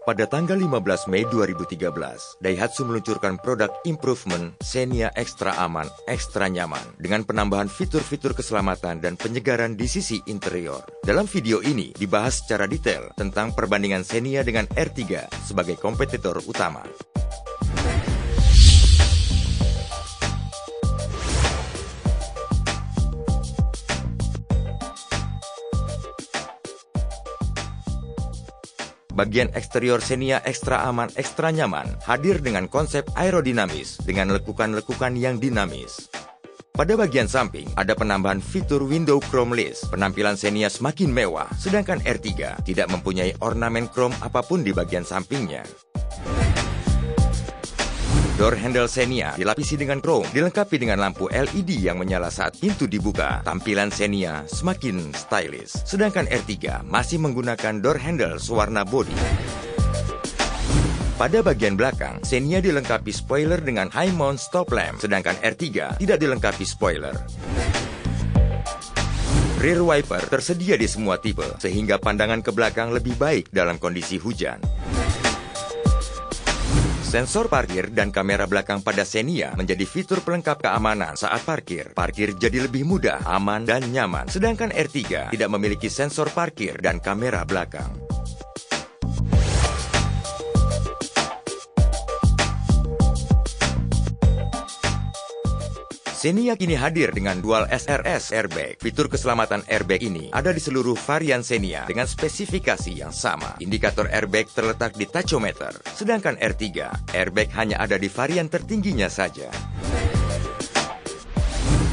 Pada tanggal 15 Mei 2013, Daihatsu meluncurkan produk improvement Xenia Extra Aman, Extra Nyaman dengan penambahan fitur-fitur keselamatan dan penyegaran di sisi interior. Dalam video ini dibahas secara detail tentang perbandingan Xenia dengan R3 sebagai kompetitor utama. Bagian eksterior Xenia Extra Aman, Extra Nyaman hadir dengan konsep aerodinamis dengan lekukan-lekukan yang dinamis. Pada bagian samping, ada penambahan fitur window chrome list. Penampilan Xenia semakin mewah, sedangkan R3 tidak mempunyai ornamen chrome apapun di bagian sampingnya. Door handle Xenia dilapisi dengan chrome, dilengkapi dengan lampu LED yang menyala saat pintu dibuka. Tampilan Xenia semakin stylish, sedangkan R3 masih menggunakan door handle sewarna bodi. Pada bagian belakang, Xenia dilengkapi spoiler dengan high mount stop lamp, sedangkan R3 tidak dilengkapi spoiler. Rear wiper tersedia di semua tipe, sehingga pandangan ke belakang lebih baik dalam kondisi hujan. Sensor parkir dan kamera belakang pada Xenia menjadi fitur pelengkap keamanan saat parkir. Parkir jadi lebih mudah, aman, dan nyaman. Sedangkan R3 tidak memiliki sensor parkir dan kamera belakang. Xenia kini hadir dengan dual SRS airbag. Fitur keselamatan airbag ini ada di seluruh varian Xenia dengan spesifikasi yang sama. Indikator airbag terletak di tachometer, sedangkan R3 airbag hanya ada di varian tertingginya saja.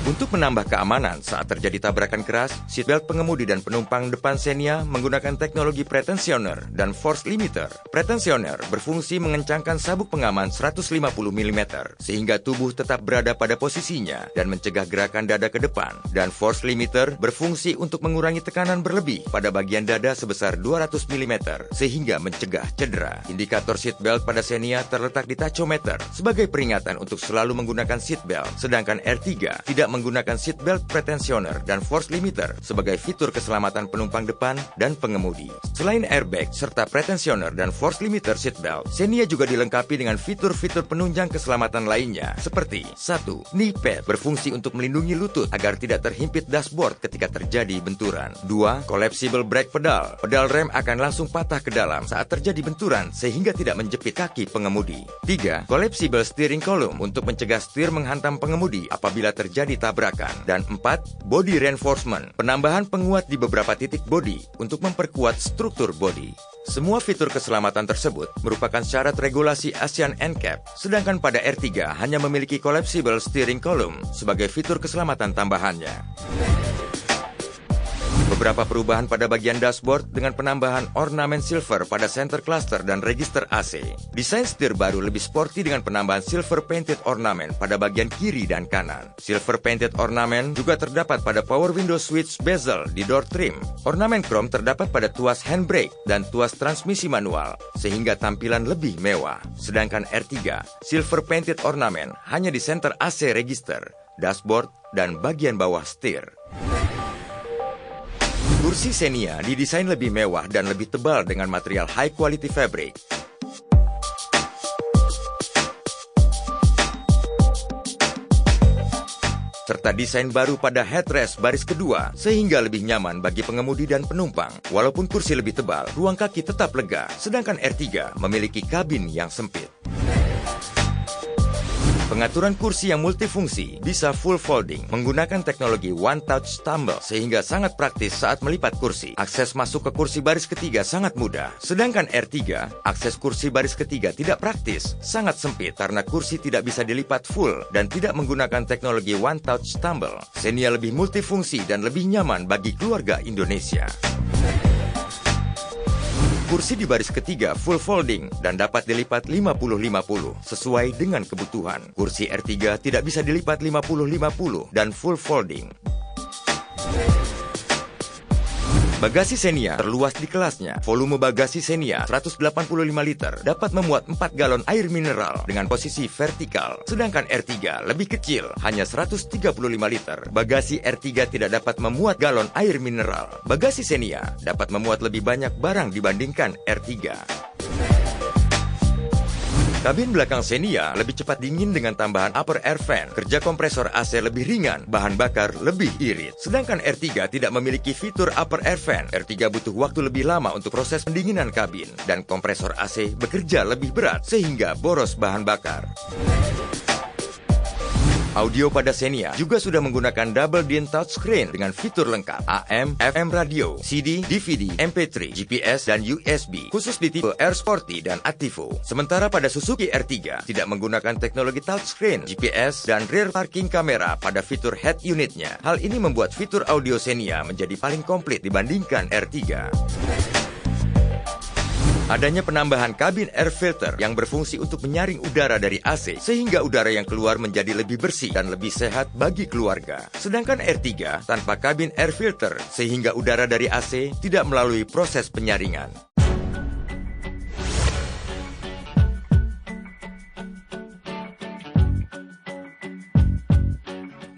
Untuk menambah keamanan saat terjadi tabrakan keras, seatbelt pengemudi dan penumpang depan Xenia menggunakan teknologi pretensioner dan force limiter. Pretensioner berfungsi mengencangkan sabuk pengaman 150 mm sehingga tubuh tetap berada pada posisinya dan mencegah gerakan dada ke depan. Dan force limiter berfungsi untuk mengurangi tekanan berlebih pada bagian dada sebesar 200 mm sehingga mencegah cedera. Indikator seatbelt pada Xenia terletak di tachometer sebagai peringatan untuk selalu menggunakan seatbelt, sedangkan R3 tidak menggunakan seatbelt pretensioner dan force limiter sebagai fitur keselamatan penumpang depan dan pengemudi. Selain airbag serta pretensioner dan force limiter seatbelt, Xenia juga dilengkapi dengan fitur-fitur penunjang keselamatan lainnya seperti 1. Knee pad berfungsi untuk melindungi lutut agar tidak terhimpit dashboard ketika terjadi benturan. 2. Collapsible brake pedal. Pedal rem akan langsung patah ke dalam saat terjadi benturan sehingga tidak menjepit kaki pengemudi. 3. Collapsible steering column untuk mencegah setir menghantam pengemudi apabila terjadi tabrakan. Dan 4. Body reinforcement, penambahan penguat di beberapa titik bodi untuk memperkuat struktur bodi. Semua fitur keselamatan tersebut merupakan syarat regulasi ASEAN NCAP, sedangkan pada R3 hanya memiliki collapsible steering column sebagai fitur keselamatan tambahannya. Beberapa perubahan pada bagian dashboard dengan penambahan ornamen silver pada center cluster dan register AC. Desain setir baru lebih sporty dengan penambahan silver painted ornamen pada bagian kiri dan kanan. Silver painted ornamen juga terdapat pada power window switch bezel di door trim. Ornamen chrome terdapat pada tuas handbrake dan tuas transmisi manual, sehingga tampilan lebih mewah. Sedangkan R3, silver painted ornamen hanya di center AC register, dashboard, dan bagian bawah setir. Kursi Xenia didesain lebih mewah dan lebih tebal dengan material high quality fabric. Serta desain baru pada headrest baris kedua sehingga lebih nyaman bagi pengemudi dan penumpang. Walaupun kursi lebih tebal, ruang kaki tetap lega, sedangkan R3 memiliki kabin yang sempit. Pengaturan kursi yang multifungsi bisa full folding menggunakan teknologi One Touch Tumble sehingga sangat praktis saat melipat kursi. Akses masuk ke kursi baris ketiga sangat mudah. Sedangkan R3, akses kursi baris ketiga tidak praktis, sangat sempit karena kursi tidak bisa dilipat full dan tidak menggunakan teknologi One Touch Tumble. Xenia lebih multifungsi dan lebih nyaman bagi keluarga Indonesia. Kursi di baris ketiga full folding dan dapat dilipat 50-50 sesuai dengan kebutuhan. Kursi R3 tidak bisa dilipat 50-50 dan full folding. Bagasi Xenia terluas di kelasnya. Volume bagasi Xenia 185 liter dapat memuat 4 galon air mineral dengan posisi vertikal. Sedangkan R3 lebih kecil, hanya 135 liter. Bagasi R3 tidak dapat memuat galon air mineral. Bagasi Xenia dapat memuat lebih banyak barang dibandingkan R3. Kabin belakang Xenia lebih cepat dingin dengan tambahan upper air fan, kerja kompresor AC lebih ringan, bahan bakar lebih irit. Sedangkan R3 tidak memiliki fitur upper air fan. R3 butuh waktu lebih lama untuk proses pendinginan kabin, dan kompresor AC bekerja lebih berat sehingga boros bahan bakar. Audio pada Xenia juga sudah menggunakan double din touchscreen dengan fitur lengkap AM, FM radio, CD, DVD, MP3, GPS, dan USB, khusus di tipe R Sporty dan Activo. Sementara pada Suzuki R3 tidak menggunakan teknologi touchscreen, GPS, dan rear parking camera pada fitur head unitnya. Hal ini membuat fitur audio Xenia menjadi paling komplit dibandingkan R3. Adanya penambahan kabin air filter yang berfungsi untuk menyaring udara dari AC sehingga udara yang keluar menjadi lebih bersih dan lebih sehat bagi keluarga. Sedangkan R3 tanpa kabin air filter sehingga udara dari AC tidak melalui proses penyaringan.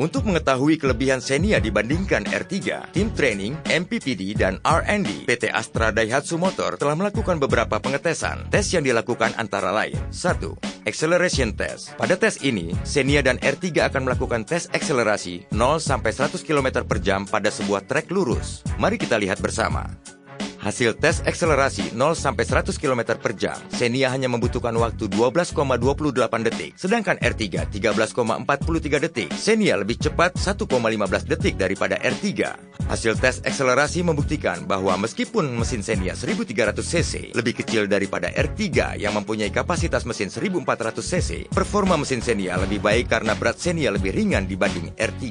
Untuk mengetahui kelebihan Xenia dibandingkan R3, tim training, MPPD, dan R&D PT Astra Daihatsu Motor telah melakukan beberapa pengetesan. Tes yang dilakukan antara lain: 1. Acceleration Test. Pada tes ini, Xenia dan R3 akan melakukan tes akselerasi 0-100 km per jam pada sebuah trek lurus. Mari kita lihat bersama. Hasil tes akselerasi 0-100 km per jam, Xenia hanya membutuhkan waktu 12,28 detik, sedangkan R3 13,43 detik. Xenia lebih cepat 1,15 detik daripada R3. Hasil tes akselerasi membuktikan bahwa meskipun mesin Xenia 1300 cc lebih kecil daripada R3 yang mempunyai kapasitas mesin 1400 cc, performa mesin Xenia lebih baik karena berat Xenia lebih ringan dibanding R3.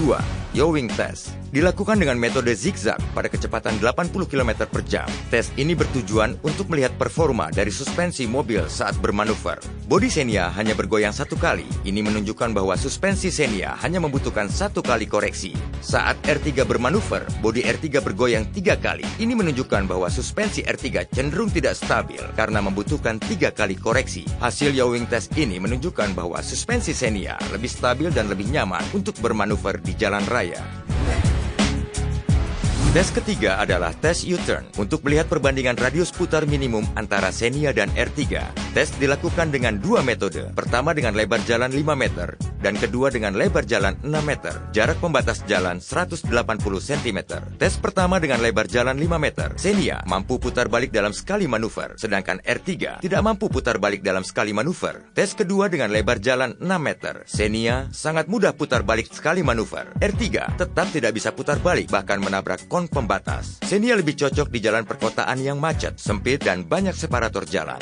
2. Yawing Test. Dilakukan dengan metode zigzag pada kecepatan 80 km per jam. Tes ini bertujuan untuk melihat performa dari suspensi mobil saat bermanuver. Bodi Xenia hanya bergoyang satu kali. Ini menunjukkan bahwa suspensi Xenia hanya membutuhkan satu kali koreksi. Saat R3 bermanuver, bodi R3 bergoyang 3 kali. Ini menunjukkan bahwa suspensi R3 cenderung tidak stabil karena membutuhkan 3 kali koreksi. Hasil Yawing Test ini menunjukkan bahwa suspensi Xenia lebih stabil dan lebih nyaman untuk bermanuver di jalan raya. Tes ketiga adalah tes U-turn untuk melihat perbandingan radius putar minimum antara Xenia dan R3. Tes dilakukan dengan dua metode. Pertama dengan lebar jalan 5 meter dan kedua dengan lebar jalan 6 meter. Jarak pembatas jalan 180 cm. Tes pertama dengan lebar jalan 5 meter. Xenia mampu putar balik dalam sekali manuver, sedangkan R3 tidak mampu putar balik dalam sekali manuver. Tes kedua dengan lebar jalan 6 meter. Xenia sangat mudah putar balik sekali manuver. R3 tetap tidak bisa putar balik, bahkan menabrak kon pembatas. Xenia lebih cocok di jalan perkotaan yang macet, sempit, dan banyak separator jalan.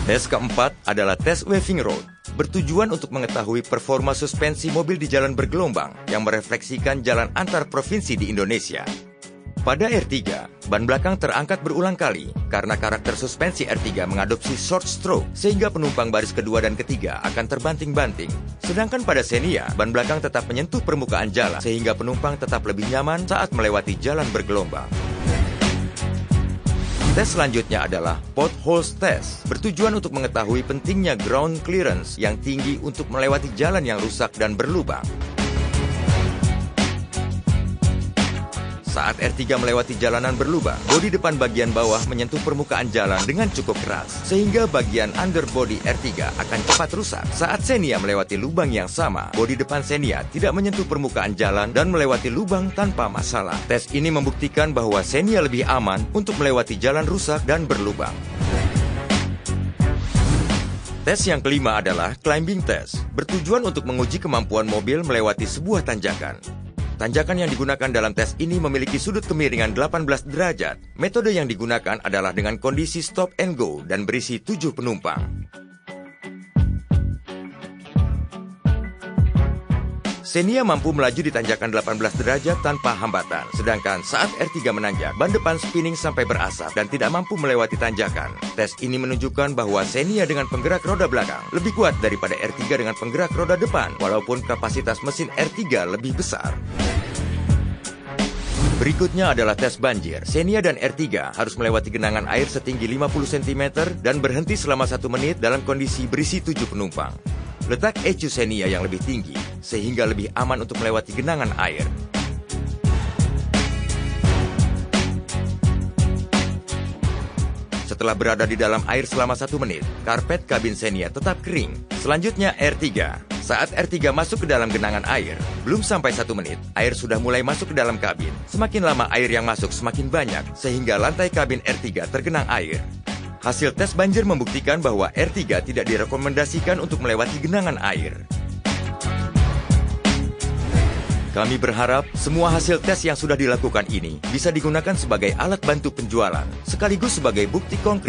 Tes keempat adalah tes waving road. Bertujuan untuk mengetahui performa suspensi mobil di jalan bergelombang yang merefleksikan jalan antar provinsi di Indonesia. Pada R3, ban belakang terangkat berulang kali karena karakter suspensi R3 mengadopsi short stroke sehingga penumpang baris kedua dan ketiga akan terbanting-banting. Sedangkan pada Xenia, ban belakang tetap menyentuh permukaan jalan sehingga penumpang tetap lebih nyaman saat melewati jalan bergelombang. Tes selanjutnya adalah potholes test, bertujuan untuk mengetahui pentingnya ground clearance yang tinggi untuk melewati jalan yang rusak dan berlubang. Saat R3 melewati jalanan berlubang, bodi depan bagian bawah menyentuh permukaan jalan dengan cukup keras, sehingga bagian underbody R3 akan cepat rusak. Saat Xenia melewati lubang yang sama, bodi depan Xenia tidak menyentuh permukaan jalan dan melewati lubang tanpa masalah. Tes ini membuktikan bahwa Xenia lebih aman untuk melewati jalan rusak dan berlubang. Tes yang kelima adalah climbing test, bertujuan untuk menguji kemampuan mobil melewati sebuah tanjakan. Tanjakan yang digunakan dalam tes ini memiliki sudut kemiringan 18 derajat. Metode yang digunakan adalah dengan kondisi stop and go dan berisi 7 penumpang. Xenia mampu melaju di tanjakan 18 derajat tanpa hambatan. Sedangkan saat R3 menanjak, ban depan spinning sampai berasap dan tidak mampu melewati tanjakan. Tes ini menunjukkan bahwa Xenia dengan penggerak roda belakang lebih kuat daripada R3 dengan penggerak roda depan, walaupun kapasitas mesin R3 lebih besar. Berikutnya adalah tes banjir. Xenia dan R3 harus melewati genangan air setinggi 50 cm dan berhenti selama 1 menit dalam kondisi berisi 7 penumpang. Letak ECU Xenia yang lebih tinggi, sehingga lebih aman untuk melewati genangan air. Setelah berada di dalam air selama 1 menit, karpet kabin Xenia tetap kering. Selanjutnya R3. Saat R3 masuk ke dalam genangan air, belum sampai 1 menit, air sudah mulai masuk ke dalam kabin. Semakin lama air yang masuk semakin banyak, sehingga lantai kabin R3 tergenang air. Hasil tes banjir membuktikan bahwa R3 tidak direkomendasikan untuk melewati genangan air. Kami berharap semua hasil tes yang sudah dilakukan ini bisa digunakan sebagai alat bantu penjualan, sekaligus sebagai bukti konkret